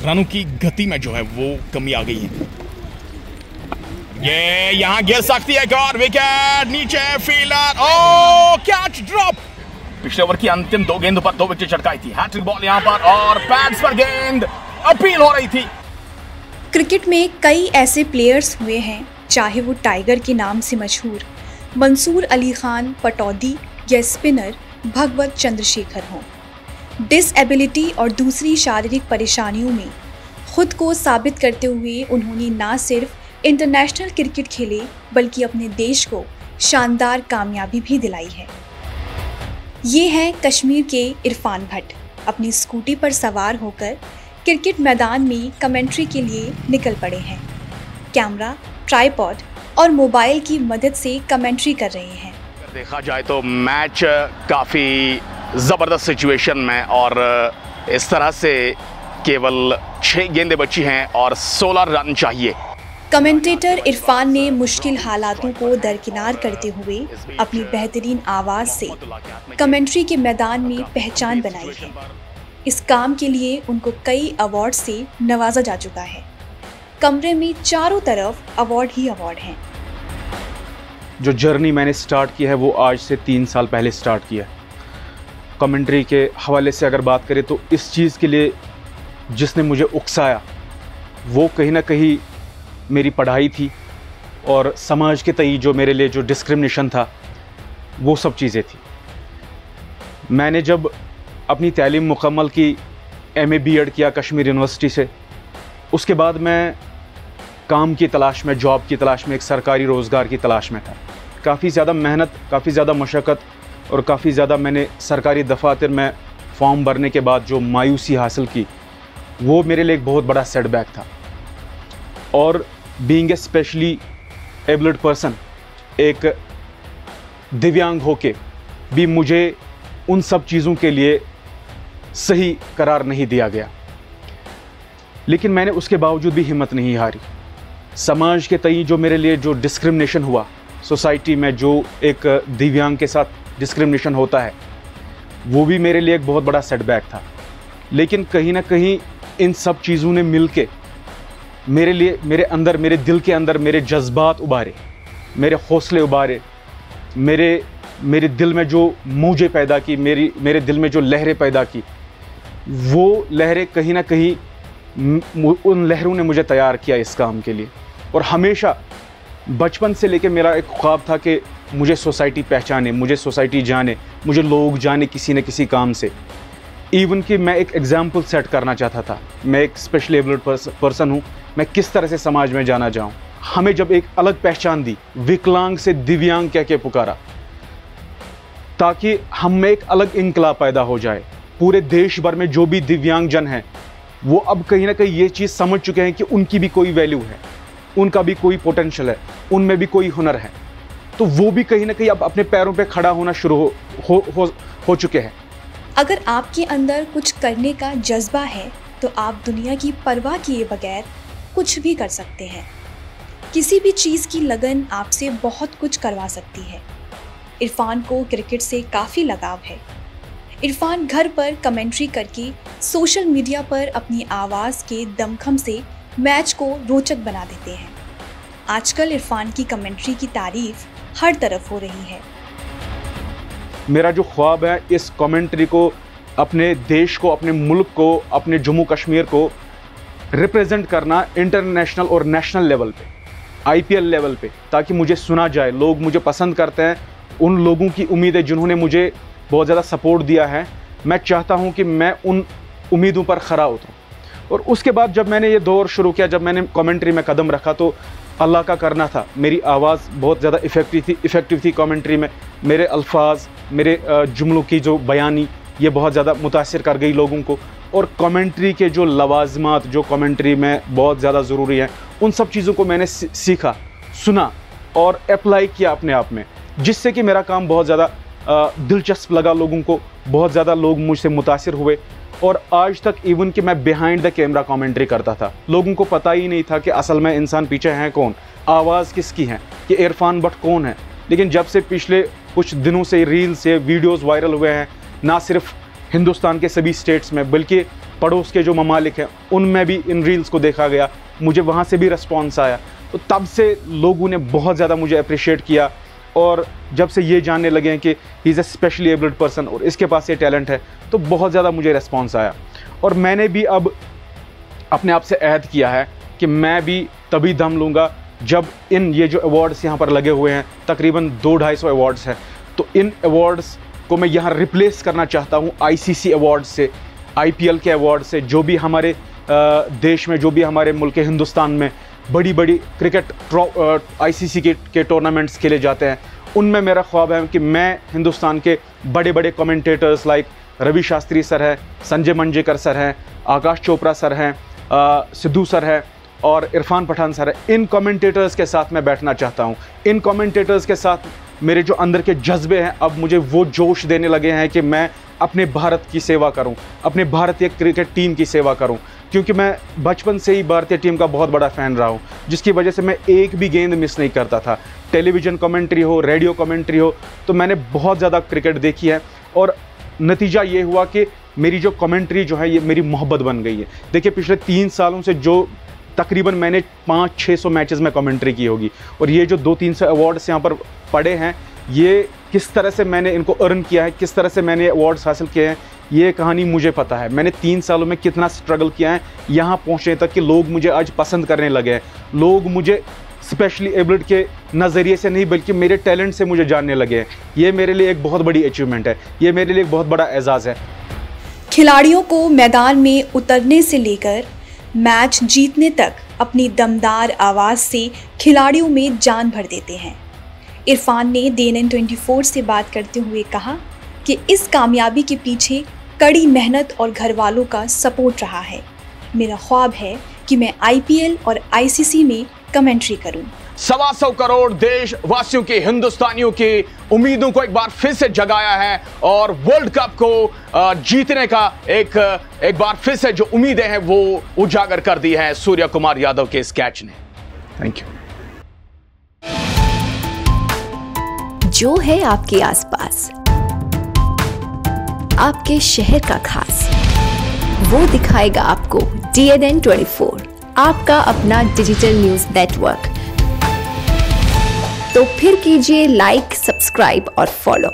रनों की गति में जो है वो कमी आ गई है। ये यहां गिर सकती है, एक और विकेट, नीचे फील्डर, ओ कैच ड्रॉप। पिछले ओवर की अंतिम 2 गेंदों पर 2 विकेट चटकाई थी। हैट्रिक बॉल यहां पर और पैड्स पर गेंद अपील हो रही थी। क्रिकेट में कई ऐसे प्लेयर्स हुए हैं, चाहे वो टाइगर के नाम से मशहूर मंसूर अली खान पटौदी या स्पिनर भगवत चंद्रशेखर हों। डिसएबिलिटी और दूसरी शारीरिक परेशानियों में खुद को साबित करते हुए उन्होंने ना सिर्फ इंटरनेशनल क्रिकेट खेले बल्कि अपने देश को शानदार कामयाबी भी दिलाई है। ये हैं कश्मीर के इरफान भट्ट। अपनी स्कूटी पर सवार होकर क्रिकेट मैदान में कमेंट्री के लिए निकल पड़े हैं। कैमरा, ट्राइपॉड और मोबाइल की मदद से कमेंट्री कर रहे हैं। देखा जाए तो मैच काफ़ी ज़बरदस्त सिचुएशन में और इस तरह से केवल 6 गेंदें बची हैं और 16 रन चाहिए। कमेंटेटर इरफान ने मुश्किल हालातों को दरकिनार करते हुए अपनी बेहतरीन आवाज़ से कमेंट्री के मैदान में पहचान बनाई है। इस काम के लिए उनको कई अवार्ड से नवाजा जा चुका है। कमरे में चारों तरफ अवार्ड ही अवार्ड हैं। जो जर्नी मैंने स्टार्ट की है वो आज से 3 साल पहले स्टार्ट किया है। कमेंट्री के हवाले से अगर बात करें तो इस चीज़ के लिए जिसने मुझे उकसाया वो कहीं ना कहीं मेरी पढ़ाई थी और समाज के तई जो मेरे लिए जो डिस्क्रिमिनेशन था वो सब चीज़ें थी। मैंने जब अपनी तालीम मुकम्मल की MA B.Ed किया कश्मीर यूनिवर्सिटी से, उसके बाद मैं काम की तलाश में, जॉब की तलाश में, एक सरकारी रोज़गार की तलाश में था। काफ़ी ज़्यादा मेहनत, काफ़ी ज़्यादा मशक्क़त और काफ़ी ज़्यादा मैंने सरकारी दफातर में फॉर्म भरने के बाद जो मायूसी हासिल की वो मेरे लिए एक बहुत बड़ा सेटबैक था। और being a specially abled person, एक दिव्यांग होके भी मुझे उन सब चीज़ों के लिए सही करार नहीं दिया गया, लेकिन मैंने उसके बावजूद भी हिम्मत नहीं हारी। समाज के तई जो मेरे लिए जो डिस्क्रिमिनेशन हुआ, सोसाइटी में जो एक दिव्यांग के साथ डिस्क्रिमिनेशन होता है, वो भी मेरे लिए एक बहुत बड़ा सेटबैक था। लेकिन कहीं ना कहीं इन सब चीज़ों ने मिलके मेरे लिए, मेरे अंदर, मेरे दिल के अंदर मेरे जज्बात उभारे, मेरे हौसले उभारे, मेरे दिल में जो मौजें पैदा की, मेरे दिल में जो लहरें पैदा की, वो लहरें कहीं ना कहीं उन लहरों ने मुझे तैयार किया इस काम के लिए। और हमेशा बचपन से लेकर मेरा एक ख्वाब था कि मुझे सोसाइटी पहचाने, मुझे सोसाइटी जाने, मुझे लोग जाने किसी न किसी काम से। इवन कि मैं एक एग्ज़ाम्पल सेट करना चाहता था। मैं एक स्पेशली एबल्ड पर्सन हूँ, मैं किस तरह से समाज में जाना चाहूँ। हमें जब एक अलग पहचान दी, विकलांग से दिव्यांग कह के पुकारा, ताकि हम में एक अलग इनकलाब पैदा हो जाए। पूरे देश भर में जो भी दिव्यांग जन हैं वो अब कहीं ना कहीं ये चीज़ समझ चुके हैं कि उनकी भी कोई वैल्यू है, उनका भी कोई पोटेंशियल है, उनमें भी कोई हुनर है। तो वो भी कहीं ना कहीं अब अपने पैरों पे खड़ा होना शुरू हो चुके हैं। अगर आपके अंदर कुछ करने का जज्बा है तो आप दुनिया की परवाह किए बगैर कुछ भी कर सकते हैं। किसी भी चीज़ की लगन आपसे बहुत कुछ करवा सकती है। इरफान को क्रिकेट से काफ़ी लगाव है। इरफान घर पर कमेंट्री करके सोशल मीडिया पर अपनी आवाज़ के दमखम से मैच को रोचक बना देते हैं। आजकल इरफान की कमेंट्री की तारीफ हर तरफ हो रही है। मेरा जो ख्वाब है इस कमेंट्री को, अपने देश को, अपने मुल्क को, अपने जम्मू कश्मीर को रिप्रेजेंट करना इंटरनेशनल और नेशनल लेवल पे, IPL लेवल पे, ताकि मुझे सुना जाए। लोग मुझे पसंद करते हैं। उन लोगों की उम्मीद है जिन्होंने मुझे बहुत ज़्यादा सपोर्ट दिया है। मैं चाहता हूं कि मैं उन उम्मीदों पर खरा उतरूं। और उसके बाद जब मैंने ये दौर शुरू किया, जब मैंने कमेंट्री में कदम रखा, तो अल्लाह का करना था। मेरी आवाज़ बहुत ज़्यादा इफ़ेक्टिव थी कमेंट्री में। मेरे अल्फाज, मेरे जुमलों की जो बयानी, ये बहुत ज़्यादा मुतासिर कर गई लोगों को। और कमेंट्री के जो लवाजमात जो कमेंट्री में बहुत ज़्यादा ज़रूरी हैं, उन सब चीज़ों को मैंने सीखा, सुना और अप्लाई किया अपने आप में, जिससे कि मेरा काम बहुत ज़्यादा दिलचस्प लगा लोगों को। बहुत ज़्यादा लोग मुझसे मुतासिर हुए। और आज तक इवन कि मैं बिहाइंड द कैमरा कमेंट्री करता था, लोगों को पता ही नहीं था कि असल में इंसान पीछे हैं कौन, आवाज़ किसकी है, कि इरफान भट्ट कौन है। लेकिन जब से पिछले कुछ दिनों से रील से वीडियोस वायरल हुए हैं, ना सिर्फ हिंदुस्तान के सभी स्टेट्स में बल्कि पड़ोस के जो ममालिक हैं उनमें भी इन रील्स को देखा गया, मुझे वहाँ से भी रिस्पॉन्स आया। तो तब से लोगों ने बहुत ज़्यादा मुझे अप्रिशिएट किया, और जब से ये जानने लगे हैं कि he is a specially abled person और इसके पास ये टैलेंट है, तो बहुत ज़्यादा मुझे रिस्पॉन्स आया। और मैंने भी अब अपने आप से अहद किया है कि मैं भी तभी दम लूँगा जब ये जो अवार्ड्स यहाँ पर लगे हुए हैं, तकरीबन 200-250 अवार्ड्स हैं, तो इन अवार्ड्स को मैं यहाँ रिप्लेस करना चाहता हूँ ICC अवार्ड से, IPL के अवार्ड से। जो भी हमारे देश में, जो भी हमारे मुल्क हिंदुस्तान में बड़ी बड़ी क्रिकेट ICC के टूर्नामेंट्स खेले जाते हैं, उनमें मेरा ख्वाब है कि मैं हिंदुस्तान के बड़े बड़े commentators like Ravi Shastri sir हैं, संजय मंजेकर सर हैं, आकाश चोपड़ा सर हैं, सिद्धू सर हैं और इरफान पठान सर हैं, इन कमेंटेटर्स के साथ मैं बैठना चाहता हूं। इन कमेंटेटर्स के साथ मेरे जो अंदर के जज्बे हैं अब मुझे वो जोश देने लगे हैं कि मैं अपने भारत की सेवा करूं, अपने भारतीय क्रिकेट टीम की सेवा करूं, क्योंकि मैं बचपन से ही भारतीय टीम का बहुत बड़ा फ़ैन रहा हूं, जिसकी वजह से मैं एक भी गेंद मिस नहीं करता था। टेलीविज़न कमेंट्री हो, रेडियो कमेंट्री हो, तो मैंने बहुत ज़्यादा क्रिकेट देखी है और नतीजा ये हुआ कि मेरी जो कमेंट्री जो है ये मेरी मोहब्बत बन गई है। देखिए पिछले 3 सालों से जो तकरीबन मैंने 500-600 मैचेस में कमेंट्री की होगी, और ये जो 200-300 अवार्ड्स यहाँ पर पड़े हैं, ये किस तरह से मैंने इनको अर्न किया है, किस तरह से मैंने अवार्ड्स हासिल किए हैं, ये कहानी मुझे पता है। मैंने 3 सालों में कितना स्ट्रगल किया है यहाँ पहुँचने तक कि लोग मुझे आज पसंद करने लगे हैं। लोग मुझे स्पेशली एबल्ड के नज़रिए से नहीं बल्कि मेरे टैलेंट से मुझे जानने लगे हैं। ये मेरे लिए एक बहुत बड़ी अचीवमेंट है, ये मेरे लिए एक बहुत बड़ा एजाज़ है। खिलाड़ियों को मैदान में उतरने से लेकर मैच जीतने तक अपनी दमदार आवाज़ से खिलाड़ियों में जान भर देते हैं। इरफान ने DNN 24 से बात करते हुए कहा कि इस कामयाबी के पीछे कड़ी मेहनत और घर वालों का सपोर्ट रहा है। मेरा ख्वाब है कि मैं IPL और ICC में कमेंट्री करूं। 125 करोड़ देशवासियों की, हिंदुस्तानियों की उम्मीदों को एक बार फिर से जगाया है और वर्ल्ड कप को जीतने का एक बार फिर से जो उम्मीदें हैं वो उजागर कर दी है सूर्य कुमार यादव के इस कैच ने। Thank you. जो है आपके आसपास, आपके शहर का खास, वो दिखाएगा आपको DNN 24, आपका अपना डिजिटल न्यूज नेटवर्क। तो फिर कीजिए लाइक, सब्सक्राइब और फॉलो।